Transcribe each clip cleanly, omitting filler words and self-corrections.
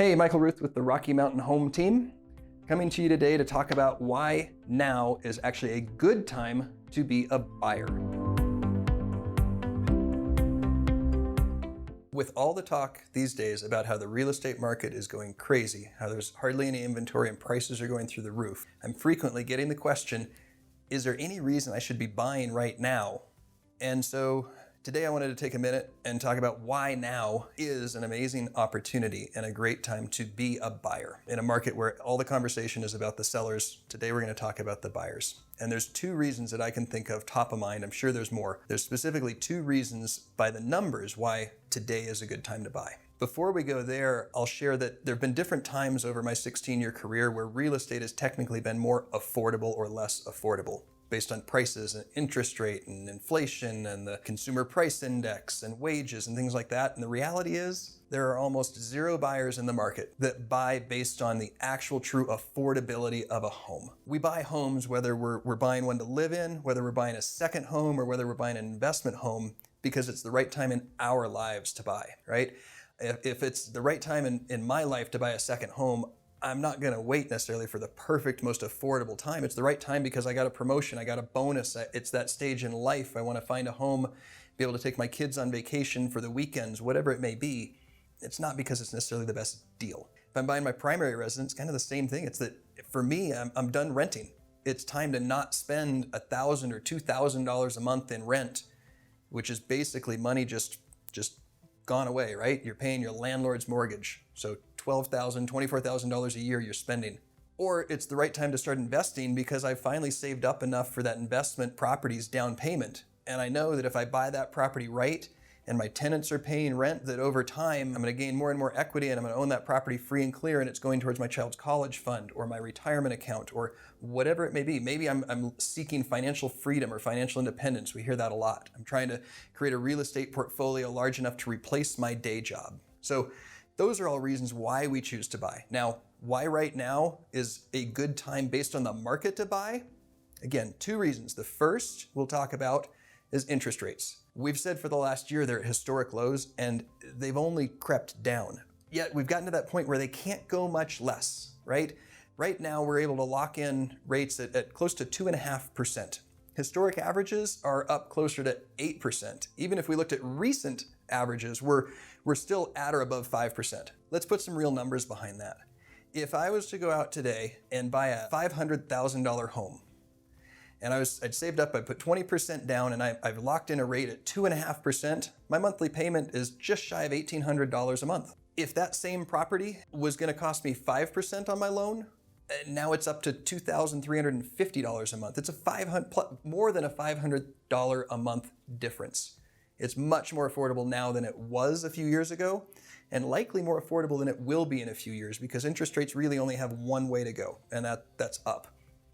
Hey, Michael Ruth with the Rocky Mountain Home Team, coming to you today to talk about why now is actually a good time to be a buyer. With all the talk these days about how the real estate market is going crazy, how there's hardly any inventory and prices are going through the roof, I'm frequently getting the question, is there any reason I should be buying right now? And so today I wanted to take a minute and talk about why now is an amazing opportunity and a great time to be a buyer. In a market where all the conversation is about the sellers, today we're going to talk about the buyers. And there's two reasons that I can think of top of mind. I'm sure there's more. There's specifically two reasons by the numbers why today is a good time to buy. Before we go there, I'll share that there have been different times over my 16-year career where real estate has technically been more affordable or less affordable, based on prices and interest rate and inflation and the consumer price index and wages and things like that. And the reality is there are almost zero buyers in the market that buy based on the actual true affordability of a home. We buy homes whether we're buying one to live in, whether we're buying a second home, or whether we're buying an investment home because it's the right time in our lives to buy, right? If it's the right time in my life to buy a second home, I'm not going to wait necessarily for the perfect, most affordable time. It's the right time because I got a promotion, I got a bonus. It's that stage in life. I want to find a home, be able to take my kids on vacation for the weekends, whatever it may be. It's not because it's necessarily the best deal. If I'm buying my primary residence, kind of the same thing. It's that for me, I'm done renting. It's time to not spend $1,000 or $2,000 a month in rent, which is basically money just gone away, right? You're paying your landlord's mortgage. So $12,000, $24,000 a year you're spending. Or it's the right time to start investing because I finally saved up enough for that investment property's down payment. And I know that if I buy that property right and my tenants are paying rent, that over time I'm going to gain more and more equity and I'm going to own that property free and clear, and it's going towards my child's college fund or my retirement account or whatever it may be. Maybe I'm seeking financial freedom or financial independence. We hear that a lot. I'm trying to create a real estate portfolio large enough to replace my day job. So those are all reasons why we choose to buy. Now, why right now is a good time based on the market to buy? Again, two reasons. The first we'll talk about is interest rates. We've said for the last year they're at historic lows and they've only crept down. Yet we've gotten to that point where they can't go much less, right? Right now we're able to lock in rates at close to 2.5%. Historic averages are up closer to 8%. Even if we looked at recent averages, we're still at or above 5%. Let's put some real numbers behind that. If I was to go out today and buy a $500,000 home, and I'd saved up, I put 20% down, and I've locked in a rate at 2.5%, my monthly payment is just shy of $1,800 a month. If that same property was going to cost me 5% on my loan, now it's up to $2,350 a month. It's more than a $500 a month difference. It's much more affordable now than it was a few years ago, and likely more affordable than it will be in a few years because interest rates really only have one way to go, and that's up.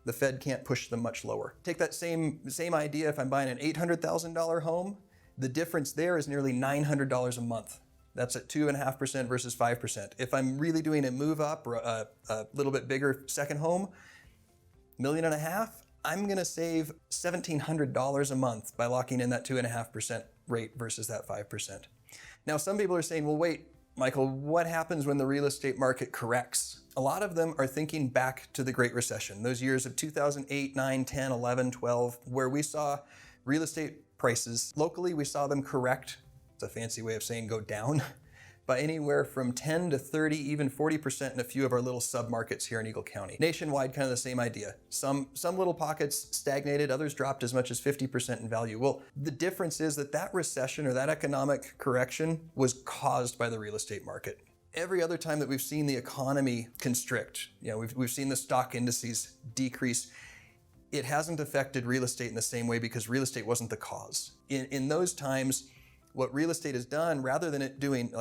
The Fed can't push them much lower. Take that same idea if I'm buying an $800,000 home, the difference there is nearly $900 a month. That's at 2.5% versus 5%. If I'm really doing a move up or a little bit bigger second home, $1.5 million, I'm gonna save $1,700 a month by locking in that 2.5% rate versus that 5%. Now, some people are saying, well, wait, Michael, what happens when the real estate market corrects? A lot of them are thinking back to the Great Recession, those years of 2008, 9, 10, 11, 12, where we saw real estate prices, locally we saw them correct, it's a fancy way of saying go down, by anywhere from 10 to 30, even 40% in a few of our little sub-markets here in Eagle County. Nationwide, kind of the same idea. Some little pockets stagnated, others dropped as much as 50% in value. Well, the difference is that recession or that economic correction was caused by the real estate market. Every other time that we've seen the economy constrict, we've seen the stock indices decrease, it hasn't affected real estate in the same way because real estate wasn't the cause. In those times, what real estate has done, rather than it doing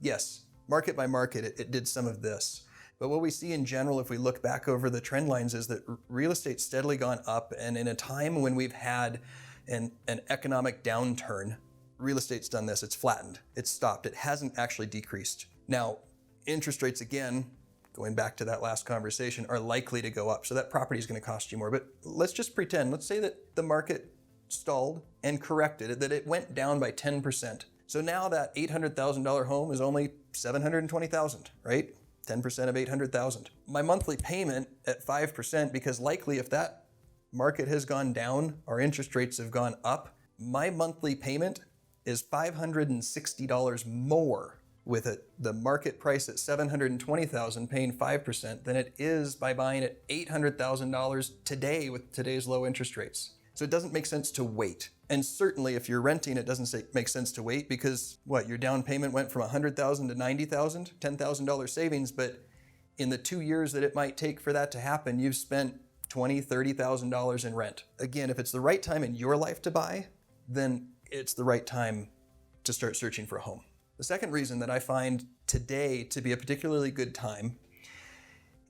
yes, market by market, it did some of this. But what we see in general, if we look back over the trend lines, is that real estate's steadily gone up. And in a time when we've had an economic downturn, real estate's done this. It's flattened. It's stopped. It hasn't actually decreased. Now, interest rates, again, going back to that last conversation, are likely to go up. So that property is going to cost you more. But let's just pretend, let's say that the market stalled and corrected, that it went down by 10%. So now that $800,000 home is only $720,000, right? 10% of 800,000. My monthly payment at 5%, because likely if that market has gone down, our interest rates have gone up, my monthly payment is $560 more with the market price at $720,000 paying 5% than it is by buying at $800,000 today with today's low interest rates. So it doesn't make sense to wait. And certainly if you're renting, it doesn't make sense to wait because your down payment went from $100,000 to $90,000, $10,000 savings, but in the 2 years that it might take for that to happen, you've spent $20,000, $30,000 in rent. Again, if it's the right time in your life to buy, then it's the right time to start searching for a home. The second reason that I find today to be a particularly good time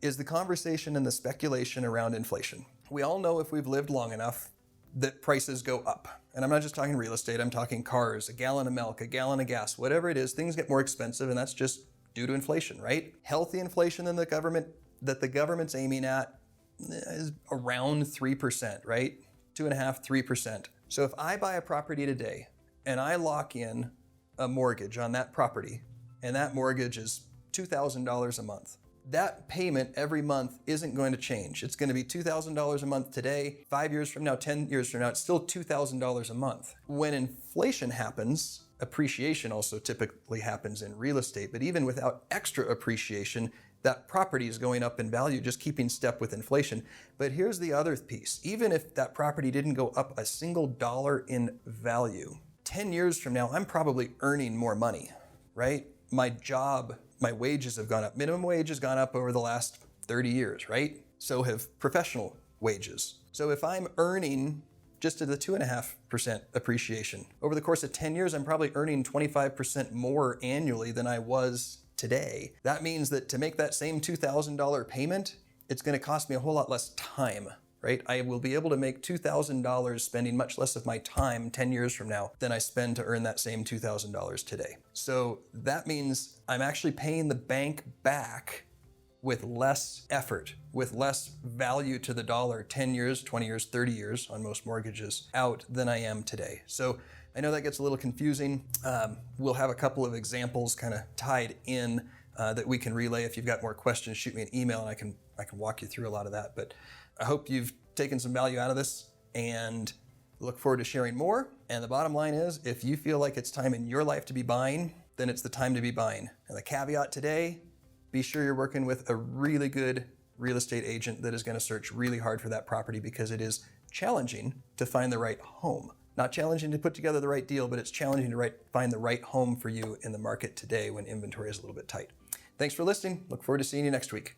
is the conversation and the speculation around inflation. We all know if we've lived long enough that prices go up. And I'm not just talking real estate, I'm talking cars, a gallon of milk, a gallon of gas, whatever it is, things get more expensive, and that's just due to inflation, right? Healthy inflation that the government's aiming at is around 3%, right? 2.5%, 3%. So if I buy a property today and I lock in a mortgage on that property, and that mortgage is $2,000 a month, that payment every month isn't going to change. It's going to be $2,000 a month today, 5 years from now, 10 years from now, it's still $2,000 a month. When inflation happens, appreciation also typically happens in real estate, but even without extra appreciation, that property is going up in value, just keeping step with inflation. But here's the other piece. Even if that property didn't go up a single dollar in value, 10 years from now, I'm probably earning more money, right? My job, my wages have gone up. Minimum wage has gone up over the last 30 years, right? So have professional wages. So if I'm earning just at the 2.5% appreciation, over the course of 10 years, I'm probably earning 25% more annually than I was today. That means that to make that same $2,000 payment, it's going to cost me a whole lot less time, right? I will be able to make $2,000 spending much less of my time 10 years from now than I spend to earn that same $2,000 today. So that means I'm actually paying the bank back with less effort, with less value to the dollar 10 years, 20 years, 30 years on most mortgages out than I am today. So I know that gets a little confusing. We'll have a couple of examples kind of tied in that we can relay. If you've got more questions, shoot me an email and I can walk you through a lot of that. But I hope you've taken some value out of this and look forward to sharing more. And the bottom line is, if you feel like it's time in your life to be buying, then it's the time to be buying. And the caveat today, be sure you're working with a really good real estate agent that is going to search really hard for that property, because it is challenging to find the right home. Not challenging to put together the right deal, but it's challenging to find the right home for you in the market today when inventory is a little bit tight. Thanks for listening. Look forward to seeing you next week.